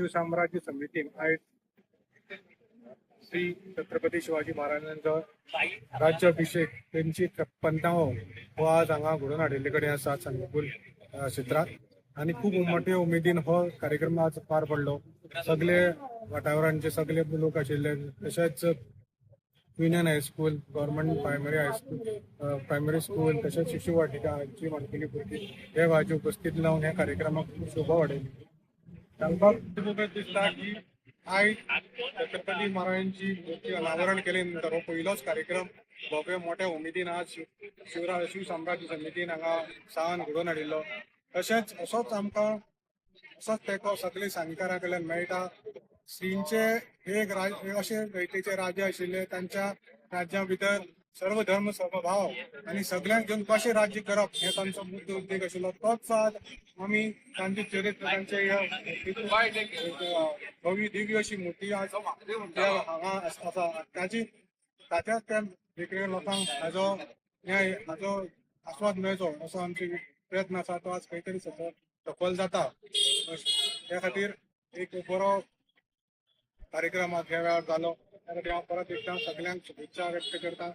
शिवसाम्राज्य समितीन आयज श्री छत्रपती शिवाजी महाराजांचो राज्याभिषेक त्यांची 53वो हो आज हांगा घडोवन हाडिल्ले कडेन आसा संकुल क्षेत्रात आणि खूप मोठ्या उमेदीन हो कार्यक्रम आज पार पडलो। सगळे वाठारांचे सगळे लोक आशिल्ले, तशेंच union high school, government primary school, तसेच शिशु वाटिका हांची माणकुली भुरगीं हे वाजे उपस्थित लावन ह्या कार्यक्रमाक खूप शोभा वाडयली। सांगपाक दिसता की आयज छत्रपती महाराजांची मूर्ती अनावरण केले नंतर हो पहिलोच कार्यक्रम भव्य मोठ्या उमेदीन आज शिवसाम्राज्य समितीन हांगा सावन घडोवन हाडिल्लो। तशेंच असोच आमकां असोच तेंको सगळे सांगीकारां कडल्यान मेळटा। श्रींचे एक अशे वेळेचे राजे आशिल्ले, तांच्या राज्या भितर सर्व धर्म समभाव आणि सगळ्यांक घेवन कशें राज्य करप हे तांचो मुख्य उद्देश आशिल्लो। तोच आज आमी तांचे चरित्र तांचे भव्य दिव्य अशी मूर्ती आज हांगा आसा। ताच्याच त्या देखणे लोकांक हाजो आस्वाद मेळचो असो आमचे प्रयत्न आसा। तो आज खंय तरी सफल जाता। त्या खातीर एक बरो कार्यक्रम ह्या वेळार जालो। त्या खातीर हांव परत एकदां सगळ्यांक शुभेच्छा व्यक्त करता।